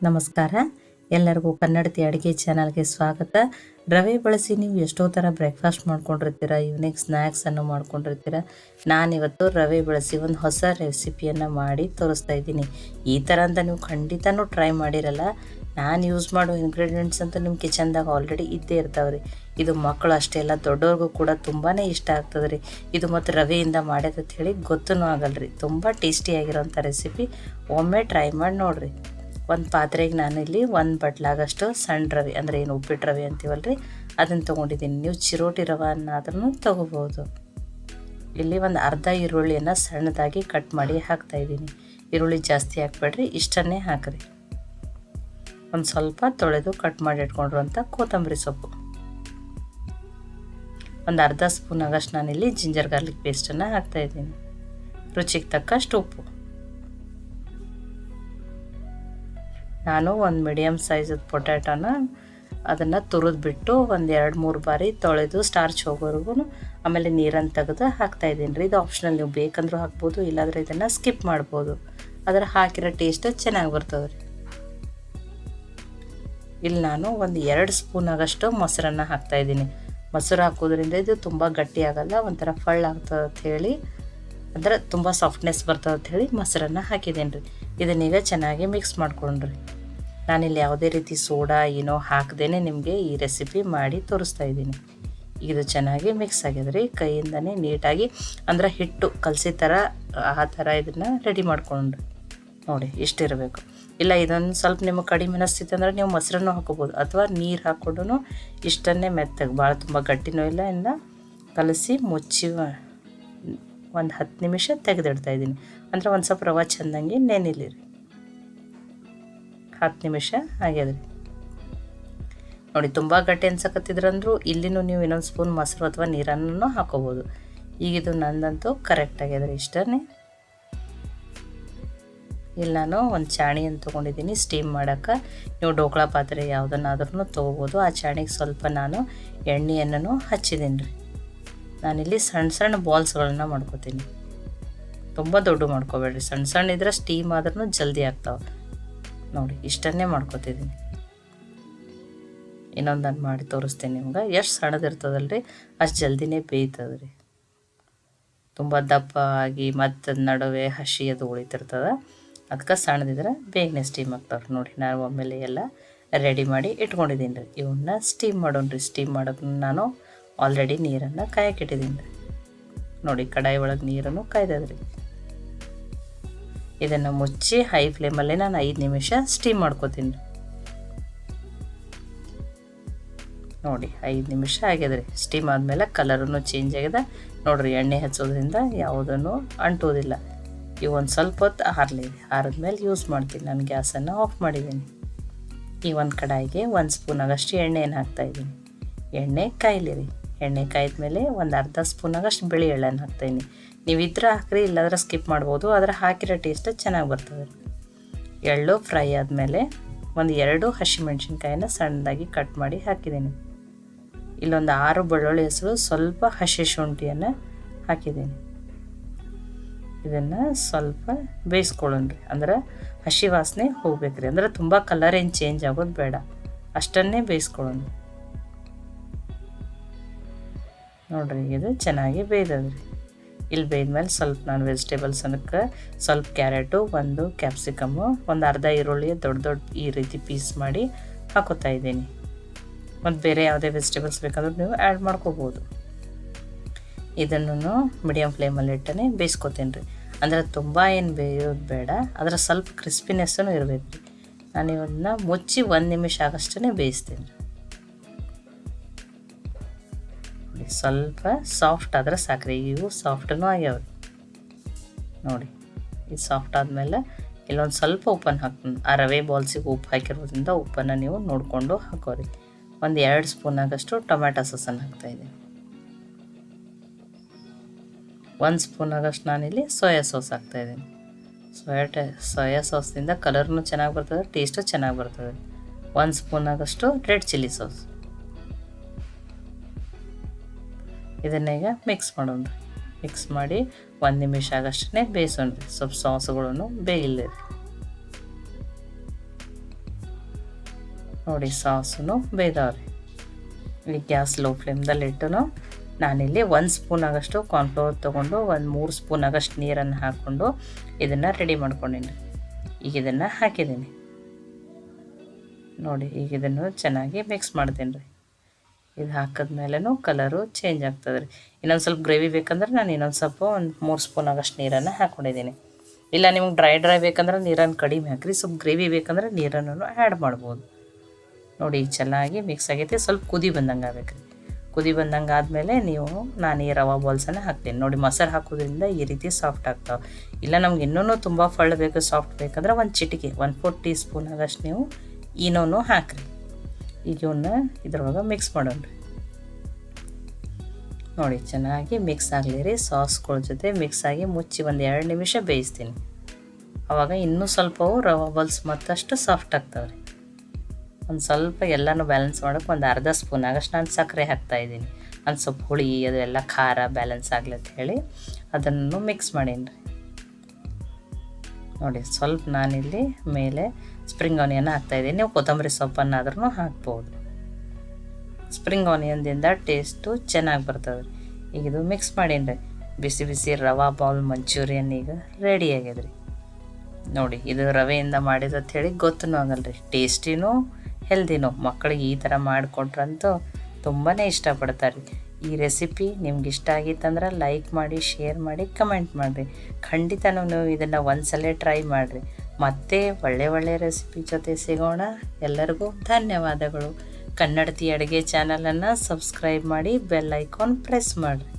ನಮಸ್ಕಾರ, ಎಲ್ಲರಿಗೂ ಕನ್ನಡತಿ ಅಡುಗೆ ಚಾನಲ್ಗೆ ಸ್ವಾಗತ. ರವೆ ಬಳಸಿ ನೀವು ಎಷ್ಟೋ ಥರ ಬ್ರೇಕ್ಫಾಸ್ಟ್ ಮಾಡ್ಕೊಂಡಿರ್ತೀರ, ಈವ್ನಿಂಗ್ ಸ್ನ್ಯಾಕ್ಸನ್ನು ಮಾಡ್ಕೊಂಡಿರ್ತೀರ. ನಾನಿವತ್ತು ರವೆ ಬಳಸಿ ಒಂದು ಹೊಸ ರೆಸಿಪಿಯನ್ನು ಮಾಡಿ ತೋರಿಸ್ತಾ ಇದ್ದೀನಿ. ಈ ಥರ ಅಂತ ನೀವು ಖಂಡಿತನೂ ಟ್ರೈ ಮಾಡಿರಲ್ಲ. ನಾನು ಯೂಸ್ ಮಾಡೋ ಇಂಗ್ರೀಡಿಯೆಂಟ್ಸ್ ಅಂತೂ ನಿಮ್ಮ ಕಿಚನ್ದಾಗ ಆಲ್ರೆಡಿ ಇದ್ದೇ ಇರ್ತಾವೆ ರೀ. ಇದು ಮಕ್ಕಳು ಅಷ್ಟೇ ಅಲ್ಲ, ದೊಡ್ಡವ್ರಿಗೂ ಕೂಡ ತುಂಬಾ ಇಷ್ಟ ಆಗ್ತದೆ ರೀ. ಇದು ಮತ್ತು ರವೆಯಿಂದ ಮಾಡ್ಯದಂತ ಹೇಳಿ ಗೊತ್ತೂ ಆಗಲ್ರಿ. ತುಂಬ ಟೇಸ್ಟಿಯಾಗಿರೋಂಥ ರೆಸಿಪಿ. ಒಮ್ಮೆ ಟ್ರೈ ಮಾಡಿ ನೋಡಿರಿ. ಒಂದು ಪಾತ್ರೆಗೆ ನಾನಿಲ್ಲಿ ಒಂದು ಬಟ್ಲಾಗಷ್ಟು ಸಣ್ಣ ರವೆ, ಅಂದರೆ ಏನು ಉಪ್ಪಿಟ್ಟು ರವೆ ಅಂತೀವಲ್ರಿ, ಅದನ್ನು ತೊಗೊಂಡಿದ್ದೀನಿ. ನೀವು ಚಿರೋಟಿ ರವೆನ್ನಾದ್ರೂ ತೊಗೋಬೋದು. ಇಲ್ಲಿ ಒಂದು ಅರ್ಧ ಈರುಳ್ಳಿಯನ್ನು ಸಣ್ಣದಾಗಿ ಕಟ್ ಮಾಡಿ ಹಾಕ್ತಾಯಿದ್ದೀನಿ. ಈರುಳ್ಳಿ ಜಾಸ್ತಿ ಹಾಕ್ಬೇಡ್ರಿ, ಇಷ್ಟನ್ನೇ ಹಾಕಿರಿ. ಒಂದು ಸ್ವಲ್ಪ ತೊಳೆದು ಕಟ್ ಮಾಡಿ ಇಟ್ಕೊಂಡಿರುವಂಥ ಕೊತ್ತಂಬರಿ ಸೊಪ್ಪು, ಒಂದು ಅರ್ಧ ಸ್ಪೂನ್ ಆಗಷ್ಟು ನಾನಿಲ್ಲಿ ಜಿಂಜರ್ ಗಾರ್ಲಿಕ್ ಪೇಸ್ಟನ್ನು ಹಾಕ್ತಾಯಿದ್ದೀನಿ. ರುಚಿಗೆ ತಕ್ಕಷ್ಟು ಉಪ್ಪು. ನಾನು ಒಂದು ಮೀಡಿಯಮ್ ಸೈಜದ ಪೊಟ್ಯಾಟೋನ ಅದನ್ನು ತುರಿದ್ಬಿಟ್ಟು ಒಂದು 2-3 ಬಾರಿ ತೊಳೆದು ಸ್ಟಾರ್ಚ್ ಹೋಗೋವರೆಗೂ ಆಮೇಲೆ ನೀರನ್ನು ತೆಗೆದು ಹಾಕ್ತಾಯಿದ್ದೀನಿ ರೀ. ಇದು ಆಪ್ಷನಲ್, ನೀವು ಬೇಕಂದ್ರೂ ಹಾಕ್ಬೋದು, ಇಲ್ಲಾಂದರೆ ಇದನ್ನು ಸ್ಕಿಪ್ ಮಾಡ್ಬೋದು. ಅದರ ಹಾಕಿರೋ ಟೇಸ್ಟ್ ಚೆನ್ನಾಗಿ ಬರ್ತದೆ ರೀ. ಇಲ್ಲಿ ನಾನು ಒಂದು 2 ಸ್ಪೂನ್ ಆಗಷ್ಟು ಮೊಸರನ್ನು ಹಾಕ್ತಾಯಿದ್ದೀನಿ. ಮೊಸರು ಹಾಕೋದ್ರಿಂದ ಇದು ತುಂಬ ಗಟ್ಟಿ ಆಗಲ್ಲ, ಒಂಥರ ಆಗ್ತದೆ ಅಂತ ಹೇಳಿ, ಅಂದರೆ ತುಂಬ ಸಾಫ್ಟ್ನೆಸ್ ಬರ್ತದೆ ಅಂತ ಹೇಳಿ ಮೊಸರನ್ನು ಹಾಕಿದ್ದೀನಿ ರೀ. ಇದನ್ನೀಗ ಚೆನ್ನಾಗಿ ಮಿಕ್ಸ್ ಮಾಡ್ಕೊಂಡ್ರಿ. ನಾನಿಲ್ಲಿ ಯಾವುದೇ ರೀತಿ ಸೋಡಾ ಏನೋ ಹಾಕ್ದೇನೆ ನಿಮಗೆ ಈ ರೆಸಿಪಿ ಮಾಡಿ ತೋರಿಸ್ತಾ ಇದ್ದೀನಿ. ಇದು ಚೆನ್ನಾಗಿ ಮಿಕ್ಸ್ ಆಗಿದೆ ರೀ. ಕೈಯಿಂದನೇ ನೀಟಾಗಿ, ಅಂದ್ರೆ ಹಿಟ್ಟು ಕಲಸಿ ಥರ ಆ ಥರ ಇದನ್ನು ರೆಡಿ ಮಾಡ್ಕೊಂಡ್ರಿ. ನೋಡಿ ಇಷ್ಟಿರಬೇಕು. ಇಲ್ಲ ಇದೊಂದು ಸ್ವಲ್ಪ ನಿಮಗೆ ಕಡಿಮೆ ಅನಿಸ್ತಿತ್ತು ಅಂದರೆ ನೀವು ಮೊಸರನ್ನು ಹಾಕೋಬೋದು, ಅಥವಾ ನೀರು ಹಾಕ್ಕೊಂಡು ಇಷ್ಟನ್ನೇ ಮೆತ್ತಗೆ, ಭಾಳ ತುಂಬ ಗಟ್ಟಿನೂ ಇಲ್ಲ, ಇನ್ನು ಕಲಸಿ ಮುಚ್ಚಿ ಒಂದು 10 ನಿಮಿಷ ತೆಗೆದಿಡ್ತಾಯಿದ್ದೀನಿ. ಅಂದರೆ ಒಂದು ಸ್ವಲ್ಪ ರವೆ ಚೆಂದಂಗೆ ನೆನಿಲಿ ರೀ. 10 ನಿಮಿಷ ಆಗ್ಯದ್ರಿ. ನೋಡಿ ತುಂಬ ಗಟ್ಟಿ ಅನ್ಸಕತ್ತಿದ್ರಂದ್ರೂ ಇಲ್ಲಿನೂ ನೀವು ಇನ್ನೊಂದು ಸ್ಪೂನ್ ಮೊಸರು ಅಥವಾ ನೀರನ್ನು ಹಾಕೋಬೋದು. ಈಗಿದು ನಂದಂತೂ ಕರೆಕ್ಟ್ ಆಗ್ಯದ್ರಿ. ಇಷ್ಟನೇ. ಇಲ್ಲಿ ನಾನು ಒಂದು ಚಾಣಿಯನ್ನು ತೊಗೊಂಡಿದ್ದೀನಿ ಸ್ಟೀಮ್ ಮಾಡೋಕ್ಕೆ. ನೀವು ಡೋಕ್ಳಾ ಪಾತ್ರೆ ಯಾವುದನ್ನಾದ್ರೂ ತೊಗೋಬೋದು. ಆ ಚಾಣಿಗೆ ಸ್ವಲ್ಪ ನಾನು ಎಣ್ಣೆಯನ್ನು ಹಚ್ಚಿದ್ದೀನಿ ರೀ. ನಾನಿಲ್ಲಿ ಸಣ್ಣ ಸಣ್ಣ ಬಾಲ್ಸ್ಗಳನ್ನು ಮಾಡ್ಕೋತೀನಿ. ತುಂಬ ದೊಡ್ಡ ಮಾಡ್ಕೋಬೇಡ್ರಿ, ಸಣ್ಣ ಸಣ್ಣ ಇದ್ರೆ ಸ್ಟೀಮ್ ಆದ್ರೂ ಜಲ್ದಿ ಆಗ್ತಾವೆ. ನೋಡಿ ಇಷ್ಟನ್ನೇ ಮಾಡ್ಕೋತಿದ್ದೀನಿ. ಇನ್ನೊಂದನ್ನು ಮಾಡಿ ತೋರಿಸ್ತೀನಿ ನಿಮ್ಗೆ. ಎಷ್ಟು ಸಣ್ಣದಿರ್ತದಲ್ರಿ ಅಷ್ಟು ಜಲ್ದಿನೇ ಬೇಯ್ತದೆ ರೀ. ತುಂಬ ದಪ್ಪ ಆಗಿ ಮತ್ತು ನಡುವೆ ಹಸಿ ಅದು ಉಳಿತಿರ್ತದೆ, ಅದಕ್ಕೆ ಸಣ್ಣದಿದ್ರೆ ಬೇಗನೆ ಸ್ಟೀಮ್ ಆಗ್ತಾವೆ. ನೋಡಿ ನಾನು ಒಮ್ಮೆಲೆ ಎಲ್ಲ ರೆಡಿ ಮಾಡಿ ಇಟ್ಕೊಂಡಿದ್ದೀನಿ ರೀ. ಇವನ್ನ ಸ್ಟೀಮ್ ಮಾಡೋಣ್ರಿ. ಸ್ಟೀಮ್ ಮಾಡೋಕೆ ನಾನು ಆಲ್ರೆಡಿ ನೀರನ್ನು ಕಾಯಕ್ಕಿಟ್ಟಿದ್ದೀನಿ ರೀ. ನೋಡಿ ಕಡಾಯಿ ಒಳಗೆ ನೀರನ್ನು ಕಾಯ್ದದ್ರಿ. ಇದನ್ನು ಮುಚ್ಚಿ ಹೈ ಫ್ಲೇಮಲ್ಲೇ ನಾನು 5 ನಿಮಿಷ ಸ್ಟೀಮ್ ಮಾಡ್ಕೋತೀನಿ ರೀ. ನೋಡಿ 5 ನಿಮಿಷ ಆಗ್ಯದ್ರಿ. ಸ್ಟೀಮ್ ಆದಮೇಲೆ ಕಲರೂ ಚೇಂಜ್ ಆಗಿದೆ ನೋಡಿರಿ. ಎಣ್ಣೆ ಹಚ್ಚೋದ್ರಿಂದ ಯಾವುದನ್ನು ಅಂಟೋದಿಲ್ಲ. ಇವು ಒಂದು ಸ್ವಲ್ಪ ಹೊತ್ತು ಆರಲಿ. ಆರಿದ್ಮೇಲೆ ಯೂಸ್ ಮಾಡ್ತೀನಿ. ನಾನು ಗ್ಯಾಸನ್ನು ಆಫ್ ಮಾಡಿದ್ದೀನಿ. ಈ ಒಂದು ಕಡಾಯಿಗೆ 1 ಸ್ಪೂನ್ ಆಗಷ್ಟು ಎಣ್ಣೆಯನ್ನು ಹಾಕ್ತಾಯಿದ್ದೀನಿ. ಎಣ್ಣೆ ಕಾಯ್ಲಿ ರೀ. ಎಣ್ಣೆ ಕಾಯ್ದ್ಮೇಲೆ ಒಂದು ಅರ್ಧ ಸ್ಪೂನ್ ಆಗಷ್ಟು ಬಿಳಿ ಎಳ್ಳನ್ನು ಹಾಕ್ತಾಯಿದ್ದೀನಿ. ನೀವು ಇದ್ರೆ ಹಾಕ್ರಿ, ಇಲ್ಲಾಂದ್ರೆ ಸ್ಕಿಪ್ ಮಾಡ್ಬೋದು, ಆದರೆ ಹಾಕಿರೋ ಟೇಸ್ಟ್ ಚೆನ್ನಾಗಿ ಬರ್ತದೆ. ಎಳ್ಳು ಫ್ರೈ ಆದಮೇಲೆ ಒಂದು 2 ಹಸಿಮೆಣ್ಸಿನ್ಕಾಯಿನ ಸಣ್ಣದಾಗಿ ಕಟ್ ಮಾಡಿ ಹಾಕಿದ್ದೀನಿ. ಇಲ್ಲೊಂದು 6 ಬೆಳ್ಳುಳ್ಳಿ ಹೆಸರು, ಸ್ವಲ್ಪ ಹಸಿ ಶುಂಠಿಯನ್ನು ಹಾಕಿದ್ದೀನಿ. ಇದನ್ನು ಸ್ವಲ್ಪ ಬೇಯಿಸ್ಕೊಳ್ಳೋಣ್ರಿ. ಅಂದ್ರೆ ಹಸಿ ವಾಸನೆ ಹೋಗ್ಬೇಕ್ರಿ. ಅಂದ್ರೆ ತುಂಬ ಕಲರ್ ಏನು ಚೇಂಜ್ ಆಗೋದು ಬೇಡ, ಅಷ್ಟನ್ನೇ ಬೇಯಿಸ್ಕೊಳ್ಳೋಣ. ನೋಡ್ರಿ ಇದು ಚೆನ್ನಾಗಿ ಬೇಯ್ದದ್ರಿ. ಇಲ್ಲಿ ಬೇಯ್ದ್ಮೇಲೆ ಸ್ವಲ್ಪ ನಾನು ವೆಜಿಟೇಬಲ್ಸ್ ಅನ್ನಕ್ಕೆ ಸ್ವಲ್ಪ ಕ್ಯಾರೆಟು, ಒಂದು ಕ್ಯಾಪ್ಸಿಕಮ್ಮು, ಒಂದು ಅರ್ಧ ಈರುಳ್ಳಿ ದೊಡ್ಡ ಈ ರೀತಿ ಪೀಸ್ ಮಾಡಿ ಹಾಕೋತಾ ಇದ್ದೀನಿ. ಮತ್ತು ಬೇರೆ ಯಾವುದೇ ವೆಜಿಟೇಬಲ್ಸ್ ಬೇಕಾದ್ರೂ ನೀವು ಆ್ಯಡ್ ಮಾಡ್ಕೋಬೋದು. ಇದನ್ನು ಮೀಡಿಯಮ್ ಫ್ಲೇಮಲ್ಲಿ ಇಟ್ಟನೆ ಬೇಯಿಸ್ಕೊತೀನಿ ರೀ. ಅಂದರೆ ತುಂಬ ಏನು ಬೇಯೋದು ಬೇಡ, ಅದರ ಸ್ವಲ್ಪ ಕ್ರಿಸ್ಪಿನೆಸ್ಸೂ ಇರಬೇಕು ರೀ. ನಾನು ಇವನ್ನ ಮುಚ್ಚಿ 1 ನಿಮಿಷ ಆಗಷ್ಟೇ ಬೇಯಿಸ್ತೀನಿ. ಸ್ವಲ್ಪ ಸಾಫ್ಟ್ ಆದರೆ ಸಾಕ್ರಿ. ಇವು ಸಾಫ್ಟೂ ಆಗ್ಯಾವ ನೋಡಿ. ಇದು ಸಾಫ್ಟ್ ಆದಮೇಲೆ ಇಲ್ಲೊಂದು ಸ್ವಲ್ಪ ಉಪ್ಪನ್ನು ಹಾಕ್ತೀನಿ. ಆ ರವೆ ಬಾಲ್ಸಿಗೆ ಉಪ್ಪು ಹಾಕಿರೋದ್ರಿಂದ ಉಪ್ಪನ್ನು ನೀವು ನೋಡಿಕೊಂಡು ಹಾಕೋರಿ. ಒಂದು 2 ಸ್ಪೂನ್ ಆಗಷ್ಟು ಟೊಮ್ಯಾಟೊ ಸಾಸನ್ನು ಹಾಕ್ತಾಯಿದ್ದೀನಿ. 1 ಸ್ಪೂನ್ ಆಗಷ್ಟು ನಾನಿಲ್ಲಿ ಸೋಯಾ ಸಾಸ್ ಹಾಕ್ತಾಯಿದ್ದೀನಿ. ಸೋಯಾ ಸಾಸ್ನಿಂದ ಕಲರ್ನು ಚೆನ್ನಾಗಿ ಬರ್ತದೆ, ಟೇಸ್ಟು ಚೆನ್ನಾಗಿ ಬರ್ತದೆ. 1 ಸ್ಪೂನ್ ಆಗಷ್ಟು ರೆಡ್ ಚಿಲ್ಲಿ ಸಾಸ್. ಇದನ್ನೀಗ ಮಿಕ್ಸ್ ಮಾಡೋಣ. ಮಿಕ್ಸ್ ಮಾಡಿ 1 ನಿಮಿಷ ಆಗಷ್ಟೇ ಬೇಯಿಸೋಣ್ರಿ. ಸ್ವಲ್ಪ ಸಾಸ್ಗಳನ್ನು ಬೇಯಿಲ್ಲ ರೀ. ನೋಡಿ ಸಾಸು ಬೇಯ್ದವ್ರಿ. ಈ ಗ್ಯಾಸ್ ಲೋ ಫ್ಲೇಮ್ದಲ್ಲಿಟ್ಟು ನಾನಿಲ್ಲಿ 1 ಸ್ಪೂನ್ ಆಗಷ್ಟು ಕಾರ್ನ್ಫ್ಲವರ್ ತೊಗೊಂಡು 3 ಸ್ಪೂನ್ ಆಗಷ್ಟು ನೀರನ್ನು ಹಾಕ್ಕೊಂಡು ಇದನ್ನು ರೆಡಿ ಮಾಡ್ಕೊಂಡೀನಿ. ಈಗ ಇದನ್ನು ಹಾಕಿದ್ದೀನಿ ನೋಡಿ. ಈಗ ಇದನ್ನು ಚೆನ್ನಾಗಿ ಮಿಕ್ಸ್ ಮಾಡ್ತೀನಿ ರೀ. ಇದು ಹಾಕಿದ್ಮೇಲೆನೂ ಕಲರು ಚೇಂಜ್ ಆಗ್ತದೆ ರೀ. ಇನ್ನೊಂದು ಸ್ವಲ್ಪ ಗ್ರೇವಿ ಬೇಕಂದ್ರೆ ನಾನು ಇನ್ನೊಂದು ಸ್ವಲ್ಪ 3 ಸ್ಪೂನ್ ಆಗಷ್ಟು ನೀರನ್ನು ಹಾಕ್ಕೊಂಡಿದ್ದೀನಿ. ಇಲ್ಲ ನಿಮ್ಗೆ ಡ್ರೈ ಬೇಕಂದ್ರೆ ನೀರನ್ನು ಕಡಿಮೆ ಹಾಕಿರಿ, ಸ್ವಲ್ಪ ಗ್ರೇವಿ ಬೇಕಂದ್ರೆ ನೀರನ್ನು ಆ್ಯಡ್ ಮಾಡ್ಬೋದು. ನೋಡಿ ಈಗ ಚೆನ್ನಾಗಿ ಮಿಕ್ಸ್ ಆಗೈತೆ. ಸ್ವಲ್ಪ ಕುದಿ ಬಂದಂಗೆ ಆಗ್ಬೇಕು ರೀ. ಕುದಿ ಬಂದಂಗೆ ಆದಮೇಲೆ ನಾನು ಈ ರವಾ ಬಾಲ್ಸನ್ನು ಹಾಕ್ತೀನಿ ನೋಡಿ. ಮೊಸರು ಹಾಕೋದ್ರಿಂದ ಈ ರೀತಿ ಸಾಫ್ಟ್ ಆಗ್ತಾವೆ. ಇಲ್ಲ ನಮ್ಗೆ ಇನ್ನೂ ತುಂಬ ಫಳ್ಳು ಬೇಕು, ಸಾಫ್ಟ್ ಬೇಕಂದ್ರೆ ಒಂದು ಚಿಟಿಕೆ 1/4 ಟೀ ಸ್ಪೂನ್ ಆಗಷ್ಟು ನೀವು ಈನೋನು ಹಾಕಿರಿ. ಈಗ ಇವನ್ನ ಇದ್ರೊಳಗೆ ಮಿಕ್ಸ್ ಮಾಡೋಣ ರೀ. ನೋಡಿ ಚೆನ್ನಾಗಿ ಮಿಕ್ಸ್ ಆಗಲಿ ರೀ. ಸಾಸ್ಗಳ ಜೊತೆ ಮಿಕ್ಸ್ ಆಗಿ ಮುಚ್ಚಿ ಒಂದು 2 ನಿಮಿಷ ಬೇಯಿಸ್ತೀನಿ. ಆವಾಗ ಇನ್ನೂ ಸ್ವಲ್ಪವು ರವಾ ಬಾಲ್ಸ್ ಮತ್ತಷ್ಟು ಸಾಫ್ಟ್ ಆಗ್ತಾವೆ ರೀ. ಒಂದು ಸ್ವಲ್ಪ ಎಲ್ಲನೂ ಬ್ಯಾಲೆನ್ಸ್ ಮಾಡೋಕ್ಕೆ ಒಂದು ಅರ್ಧ ಸ್ಪೂನ್ ಆಗಷ್ಟು ನಾನು ಸಕ್ಕರೆ ಹಾಕ್ತಾಯಿದ್ದೀನಿ. ಒಂದು ಸ್ವಲ್ಪ ಹುಳಿ ಅದೆಲ್ಲ ಖಾರ ಬ್ಯಾಲೆನ್ಸ್ ಆಗಲಿ ಅಂತ ಹೇಳಿ ಅದನ್ನು ಮಿಕ್ಸ್ ಮಾಡೀನಿ ರೀ. ನೋಡಿ ಸ್ವಲ್ಪ ನಾನಿಲ್ಲಿ ಮೇಲೆ ಸ್ಪ್ರಿಂಗ್ ಆನಿಯನ್ ಹಾಕ್ತಾಯಿದ್ದೀನಿ. ನೀವು ಕೊತ್ತಂಬರಿ ಸೊಪ್ಪನ್ನಾದ್ರೂ ಹಾಕ್ಬೋದು. ಸ್ಪ್ರಿಂಗ್ ಆನಿಯನ್ದಿಂದ ಟೇಸ್ಟು ಚೆನ್ನಾಗಿ ಬರ್ತದೆ. ಈಗ ಇದು ಮಿಕ್ಸ್ ಮಾಡೀನಿ ರೀ. ಬಿಸಿ ಬಿಸಿ ರವಾ ಬಾಲ್ ಮಂಚೂರಿಯನ್ ಈಗ ರೆಡಿ ಆಗ್ಯದ ರೀ. ನೋಡಿ ಇದು ರವೆಯಿಂದ ಮಾಡಿದಂತ ಹೇಳಿ ಗೊತ್ತೂ ಆಗಲ್ಲ ರೀ. ಟೇಸ್ಟಿನೂ ಹೆಲ್ದಿನೂ. ಮಕ್ಕಳಿಗೆ ಈ ಥರ ಮಾಡಿಕೊಟ್ರಂತೂ ತುಂಬಾ ಇಷ್ಟಪಡ್ತಾರೆ. ಈ ರೆಸಿಪಿ ನಿಮ್ಗೆ ಇಷ್ಟ ಆಗಿತ್ತಂದ್ರೆ ಲೈಕ್ ಮಾಡಿ, ಶೇರ್ ಮಾಡಿ, ಕಮೆಂಟ್ ಮಾಡಿರಿ. ಖಂಡಿತನೂ ನೀವು ಇದನ್ನು ಒಂದ್ಸಲ ಟ್ರೈ ಮಾಡಿರಿ. ಮತ್ತೆ ಒಳ್ಳೆ ರೆಸಿಪಿ ಜೊತೆ ಸಿಗೋಣ. ಎಲ್ಲರಿಗೂ ಧನ್ಯವಾದಗಳು. ಕನ್ನಡತಿ ಅಡುಗೆ ಚಾನಲನ್ನು ಸಬ್ಸ್ಕ್ರೈಬ್ ಮಾಡಿ, ಬೆಲ್ ಐಕಾನ್ ಪ್ರೆಸ್ ಮಾಡಿರಿ.